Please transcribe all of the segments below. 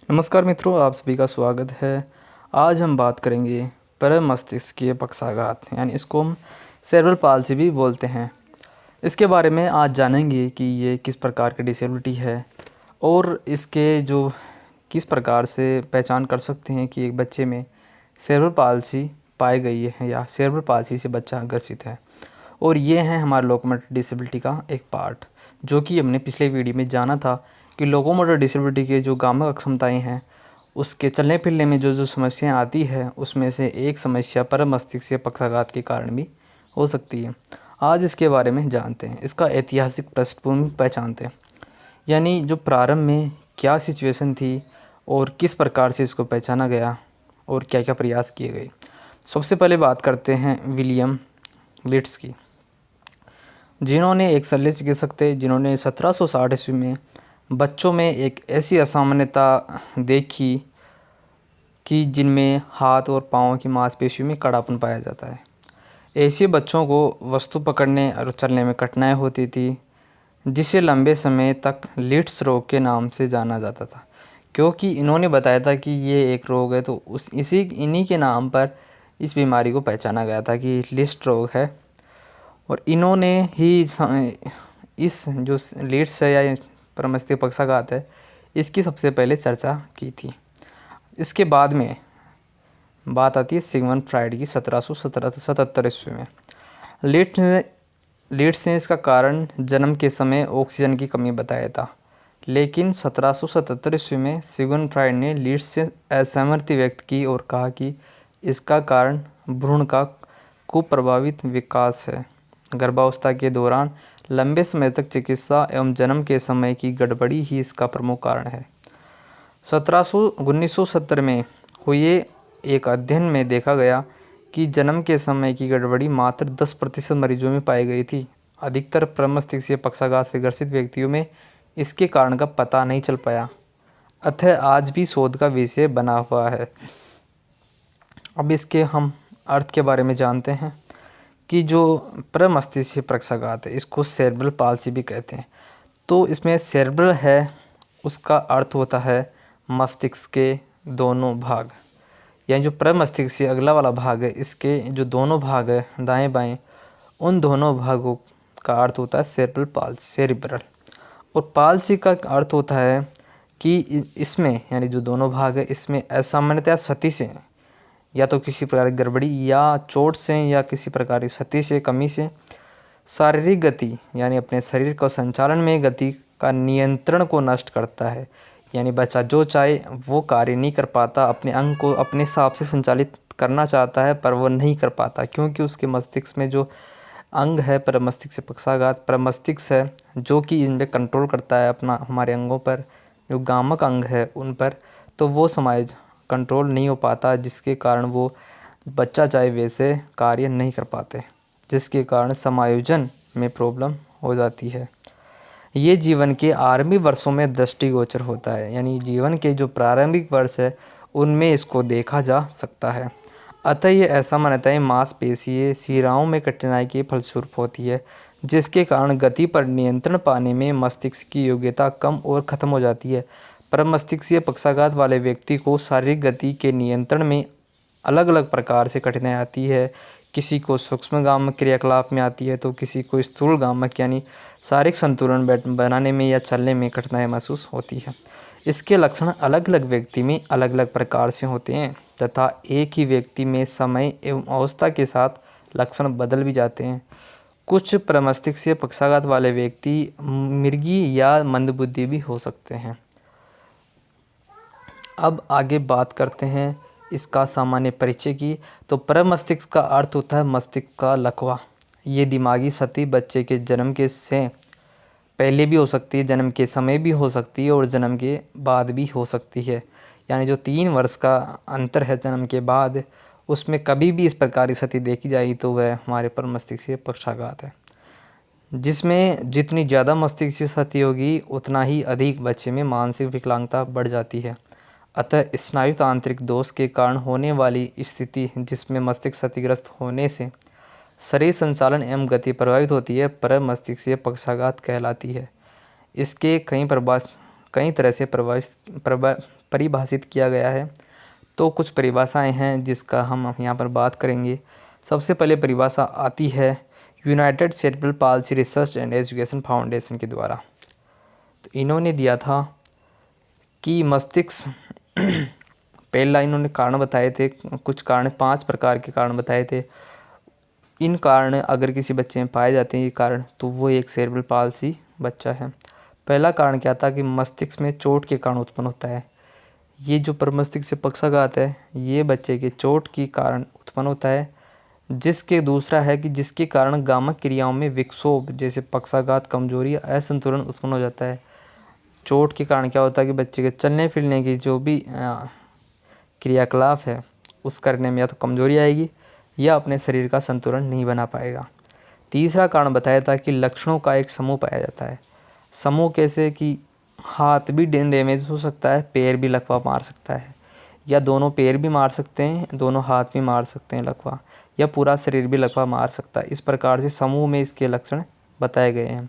नमस्कार मित्रों, आप सभी का स्वागत है। आज हम बात करेंगे प्रमस्तिष्कीय पक्षाघात, यानी इसको हम सेरेब्रल पाल्सी भी बोलते हैं। इसके बारे में आज जानेंगे कि ये किस प्रकार की डिसेबिलिटी है और इसके जो किस प्रकार से पहचान कर सकते हैं कि एक बच्चे में सेरेब्रल पाल्सी पाई गई है या सेरेब्रल पाल्सी से बच्चा ग्रसित है। और ये है हमारे लोकोमोटर डिसेबिलिटी का एक पार्ट, जो कि हमने पिछले वीडियो में जाना था कि लोकोमोटर डिसेबिलिटी के जो गामक अक्षमताएं हैं उसके चलने फिरने में जो जो समस्याएं आती है उसमें से एक समस्या प्रमस्तिष्कीय पक्षाघात के कारण भी हो सकती है। आज इसके बारे में जानते हैं, इसका ऐतिहासिक पृष्ठभूमि पहचानते हैं, यानी जो प्रारंभ में क्या सिचुएशन थी और किस प्रकार से इसको पहचाना गया और क्या क्या प्रयास किए गए। सबसे पहले बात करते हैं विलियम लिट्स की, जिन्होंने एक शल्य चिकित्सक थे, जिन्होंने 1760 ईस्वी में बच्चों में एक ऐसी असामान्यता देखी कि जिनमें हाथ और पाँव की मांसपेशियों में कड़ापन पाया जाता है। ऐसे बच्चों को वस्तु पकड़ने और चलने में कठिनाई होती थी, जिसे लंबे समय तक लिट्स रोग के नाम से जाना जाता था, क्योंकि इन्होंने बताया था कि ये एक रोग है, तो इन्हीं के नाम पर इस बीमारी को पहचाना गया था कि लिट्स रोग है। और इन्होंने ही इस जो लिट्स है या प्रमस्तिष्क पक्षाघात है, इसकी सबसे पहले चर्चा की थी। इसके बाद में बात आती है सिगमंड फ्राइड की 1777 ईस्वी में। लिट्स ने इसका कारण जन्म के समय ऑक्सीजन की कमी बताया था, लेकिन 1777 ईस्वी में सिगमंड फ्राइड ने लिट्स से असहमति व्यक्त की और कहा कि इसका कारण भ्रूण का कुप्रभावित विकास है। गर्भावस्था के दौरान लंबे समय तक चिकित्सा एवं जन्म के समय की गड़बड़ी ही इसका प्रमुख कारण है। 1970 में हुए एक अध्ययन में देखा गया कि जन्म के समय की गड़बड़ी मात्र 10% मरीजों में पाई गई थी। अधिकतर प्रमस्तिष्कीय पक्षाघात से ग्रसित व्यक्तियों में इसके कारण का पता नहीं चल पाया, अतः आज भी शोध का विषय बना हुआ है। अब इसके हम अर्थ के बारे में जानते हैं कि जो प्रमस्तिष्कीय पक्षाघात है इसको सेरेब्रल पाल्सी भी कहते हैं। तो इसमें सेरेब्रल है, उसका अर्थ होता है मस्तिष्क के दोनों भाग, यानी जो प्रमस्तिष्क अगला वाला भाग है, इसके जो दोनों भाग है दाएं बाएं, उन दोनों भागों का अर्थ होता है सेरेब्रल पाल्सी, सेरिब्रल। और पाल्सी का अर्थ होता है कि इसमें यानी जो दोनों भाग है इसमें असामान्यतया क्षति से या तो किसी प्रकार की गड़बड़ी या चोट से या किसी प्रकार की क्षति से, कमी से शारीरिक गति यानी अपने शरीर को संचालन में गति का नियंत्रण को नष्ट करता है। यानी बच्चा जो चाहे वो कार्य नहीं कर पाता, अपने अंग को अपने हिसाब से संचालित करना चाहता है पर वो नहीं कर पाता, क्योंकि उसके मस्तिष्क में जो अंग है प्रमस्तिष्क पक्षाघात प्रमस्तिष्क है, जो कि इन पर कंट्रोल करता है अपना हमारे अंगों पर, जो गामक अंग है उन पर, तो वो समाज कंट्रोल नहीं हो पाता, जिसके कारण वो बच्चा चाहे वैसे कार्य नहीं कर पाते, जिसके कारण समायोजन में प्रॉब्लम हो जाती है। ये जीवन के आरंभिक वर्षों में दृष्टिगोचर होता है, यानी जीवन के जो प्रारंभिक वर्ष है उनमें इसको देखा जा सकता है। अतः ये असामान्यताएं मांसपेशीय शिराओं में कठिनाई के फलस्वरूप होती है, जिसके कारण गति पर नियंत्रण पाने में मस्तिष्क की योग्यता कम और ख़त्म हो जाती है। प्रमस्तिष्कीय पक्षाघात वाले व्यक्ति को शारीरिक गति के नियंत्रण में अलग अलग प्रकार से कठिनाई आती है। किसी को सूक्ष्म गामक क्रियाकलाप में आती है तो किसी को स्थूल गामक यानी शारीरिक संतुलन बनाने में या चलने में कठिनाई महसूस होती है। इसके लक्षण अलग अलग व्यक्ति में अलग अलग प्रकार से होते हैं तथा एक ही व्यक्ति में समय एवं अवस्था के साथ लक्षण बदल भी जाते हैं। कुछ प्रमस्तिष्कीय पक्षाघात वाले व्यक्ति मृगी या मंदबुद्धि भी हो सकते हैं। अब आगे बात करते हैं इसका सामान्य परिचय की। तो प्रमस्तिष्क का अर्थ होता है मस्तिष्क का लकवा। ये दिमागी क्षति बच्चे के जन्म के से पहले भी हो सकती है, जन्म के समय भी हो सकती है और जन्म के बाद भी हो सकती है। यानी जो 3 वर्ष का अंतर है जन्म के बाद, उसमें कभी भी इस प्रकार की क्षति देखी जाएगी तो वह हमारे प्रमस्तिष्कीय पक्षाघात है, जिसमें जितनी ज़्यादा मस्तिष्क क्षति होगी उतना ही अधिक बच्चे में मानसिक विकलांगता बढ़ जाती है। अतः स्नायु आंतरिक दोष के कारण होने वाली स्थिति जिसमें मस्तिष्क क्षतिग्रस्त होने से शरीर संचालन एवं गति प्रभावित होती है, प्रमस्तिष्कीय पक्षाघात कहलाती है। इसके कई कई तरह से परिभाषित किया गया है। तो कुछ परिभाषाएं हैं जिसका हम यहाँ पर बात करेंगे। सबसे पहले परिभाषा आती है United cerebral palsy research and education foundation के द्वारा। तो इन्होंने दिया था कि मस्तिष्क पहला इन्होंने कारण बताए थे, कुछ कारण 5 प्रकार के कारण बताए थे। इन कारण अगर किसी बच्चे में पाए जाते हैं ये कारण, तो वो एक सेरेब्रल पाल्सी बच्चा है। पहला कारण क्या था कि मस्तिष्क में चोट के कारण उत्पन्न होता है। ये जो प्रमस्तिष्क से पक्षाघात है ये बच्चे के चोट के कारण उत्पन्न होता है। जिसके दूसरा है कि जिसके कारण गामक क्रियाओं में विक्षोभ जैसे पक्षाघात, कमजोरी, असंतुलन उत्पन्न हो जाता है। चोट के कारण क्या होता है कि बच्चे के चलने फिरने की जो भी क्रियाकलाप है उस करने में या तो कमजोरी आएगी या अपने शरीर का संतुलन नहीं बना पाएगा। तीसरा कारण बताया था कि लक्षणों का एक समूह पाया जाता है। समूह कैसे कि हाथ भी डैमेज हो सकता है, पैर भी लकवा मार सकता है, या दोनों पैर भी मार सकते हैं, दोनों हाथ भी मार सकते हैं लकवा, या पूरा शरीर भी लकवा मार सकता है। इस प्रकार से समूह में इसके लक्षण बताए गए हैं।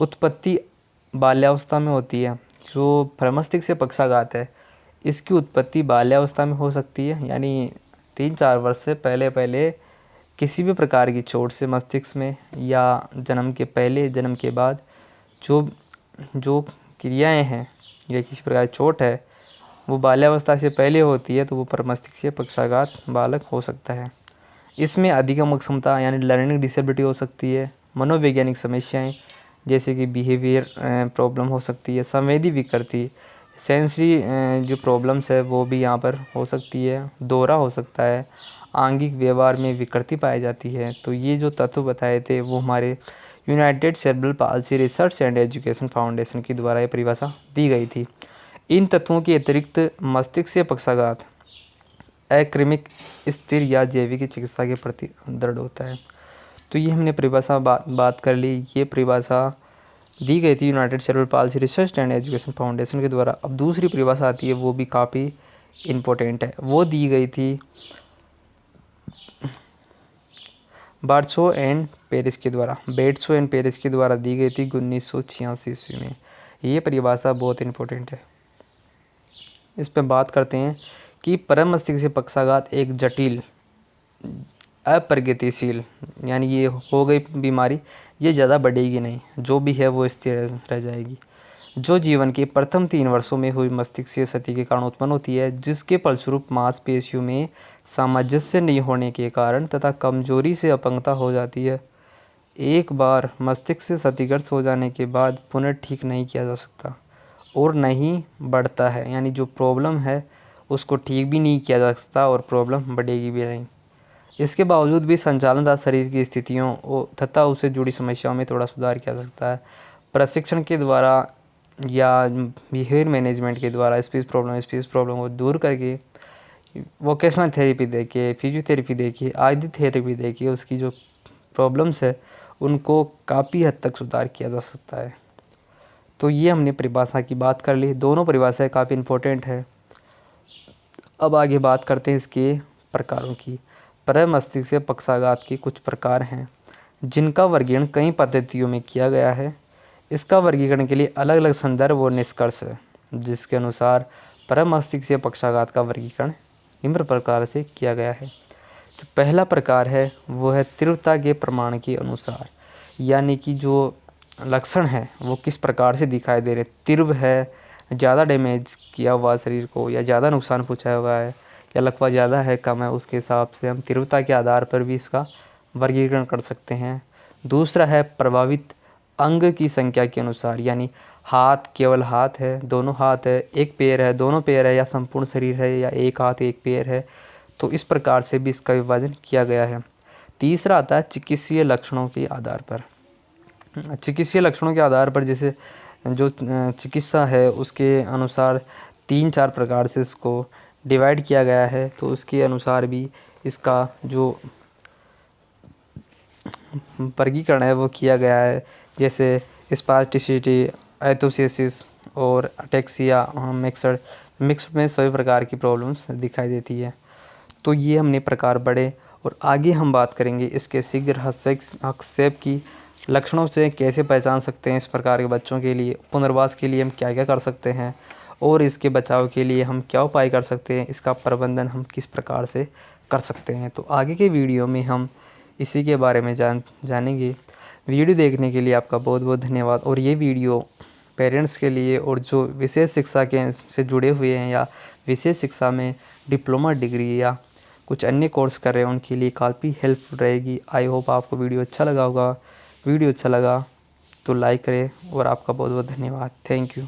उत्पत्ति बाल्यावस्था में होती है। जो प्रमस्तिष्क से पक्षाघात है इसकी उत्पत्ति बाल्यावस्था में हो सकती है, यानी 3-4 वर्ष से पहले किसी भी प्रकार की चोट से मस्तिष्क में, या जन्म के पहले, जन्म के बाद जो क्रियाएं हैं या किसी प्रकार की चोट है वो बाल्यावस्था से पहले होती है, तो वो प्रमस्तिष्क से पक्षाघात बालक हो सकता है। इसमें अधिगम क्षमता यानी लर्निंग डिसेबिलिटी हो सकती है। मनोवैज्ञानिक समस्याएं जैसे कि बिहेवियर प्रॉब्लम हो सकती है। संवेदी विकृति, सेंसरी जो प्रॉब्लम्स है वो भी यहाँ पर हो सकती है। दौरा हो सकता है। आंगिक व्यवहार में विकृति पाई जाती है। तो ये जो तत्व बताए थे वो हमारे United cerebral palsy research and education foundation के द्वारा ये परिभाषा दी गई थी। इन तत्वों के अतिरिक्त मस्तिष्क से पक्षाघात अक्रमिक, स्थिर या जैविक चिकित्सा के प्रति दृढ़ होता है। तो ये हमने परिभाषा बात कर ली। ये परिभाषा दी गई थी United cerebral palsy research and education foundation के द्वारा। अब दूसरी परिभाषा आती है, वो भी काफ़ी इम्पोर्टेंट है। वो दी गई थी बार्ट्सो एंड पेरिस के द्वारा दी गई थी 1986 ईस्वी में। ये परिभाषा बहुत इम्पोर्टेंट है। इस पर बात करते हैं कि प्रमस्तिष्क से पक्षाघात एक जटिल, अप्रगतिशील, यानी ये हो गई बीमारी, ये ज़्यादा बढ़ेगी नहीं, जो भी है वो स्थिर रह जाएगी, जो जीवन के प्रथम 3 वर्षों में हुई मस्तिष्कीय क्षति के कारण उत्पन्न होती है, जिसके फलस्वरूप मांसपेशियों में सामंजस्य नहीं होने के कारण तथा कमजोरी से अपंगता हो जाती है। एक बार मस्तिष्क से क्षतिग्रस्त हो जाने के बाद पुनः ठीक नहीं किया जा सकता और नहीं बढ़ता है, यानी जो प्रॉब्लम है उसको ठीक भी नहीं किया जा सकता और प्रॉब्लम बढ़ेगी भी नहीं। इसके बावजूद भी संचालन तथा शरीर की स्थितियों तथा उससे जुड़ी समस्याओं में थोड़ा सुधार किया जा सकता है। प्रशिक्षण के द्वारा या बिहेवियर मैनेजमेंट के द्वारा स्पीच प्रॉब्लम को दूर करके वोकेशनल थेरेपी देके, फिजियोथेरेपी देके, आदि थेरेपी देके उसकी जो प्रॉब्लम्स है उनको काफ़ी हद तक सुधार किया जा सकता है। तो ये हमने परिभाषा की बात कर ली। दोनों परिभाषाएं काफ़ी इम्पोर्टेंट है। अब आगे बात करते हैं इसके प्रकारों की। प्रमस्तिष्क से पक्षाघात के कुछ प्रकार हैं जिनका वर्गीकरण कई पद्धतियों में किया गया है। इसका वर्गीकरण के लिए अलग अलग संदर्भ और निष्कर्ष है, जिसके अनुसार प्रमस्तिष्क से पक्षाघात का वर्गीकरण निम्न प्रकार से किया गया है। जो पहला प्रकार है वो है तीव्रता के प्रमाण के अनुसार, यानी कि जो लक्षण है वो किस प्रकार से दिखाई दे रहे। तीव्र है, ज़्यादा डैमेज किया हुआ शरीर को या ज़्यादा नुकसान पहुँचाया हुआ है, या लकवा ज़्यादा है, कम है, उसके हिसाब से हम तीव्रता के आधार पर भी इसका वर्गीकरण कर सकते हैं। दूसरा है प्रभावित अंग की संख्या के अनुसार, यानी हाथ केवल हाथ है, दोनों हाथ है, एक पैर है, दोनों पैर है, या संपूर्ण शरीर है, या एक हाथ एक पैर है, तो इस प्रकार से भी इसका विभाजन किया गया है। तीसरा आता है चिकित्सीय लक्षणों के आधार पर। चिकित्सीय लक्षणों के आधार पर जैसे जो चिकित्सा है उसके अनुसार 3-4 प्रकार से इसको डिवाइड किया गया है। तो उसके अनुसार भी इसका जो वर्गीकरण है वो किया गया है, जैसे स्पास्टिसिटी, एथोसिस और अटेक्सिया, मिक्स्ड में सभी प्रकार की प्रॉब्लम्स दिखाई देती है। तो ये हमने प्रकार बढ़े। और आगे हम बात करेंगे इसके शीघ्र हस्तक्षेप की, लक्षणों से कैसे पहचान सकते हैं इस प्रकार के बच्चों के लिए, पुनर्वास के लिए हम क्या क्या कर सकते हैं और इसके बचाव के लिए हम क्या उपाय कर सकते हैं, इसका प्रबंधन हम किस प्रकार से कर सकते हैं। तो आगे के वीडियो में हम इसी के बारे में जानेंगे। वीडियो देखने के लिए आपका बहुत बहुत धन्यवाद। और ये वीडियो पेरेंट्स के लिए और जो विशेष शिक्षा के से जुड़े हुए हैं या विशेष शिक्षा में डिप्लोमा डिग्री या कुछ अन्य कोर्स कर रहे हैं उनके लिए काफ़ी हेल्पफुल रहेगी। आई होप आपको वीडियो अच्छा लगा होगा। वीडियो अच्छा लगा तो लाइक करें और आपका बहुत बहुत धन्यवाद। Thank you.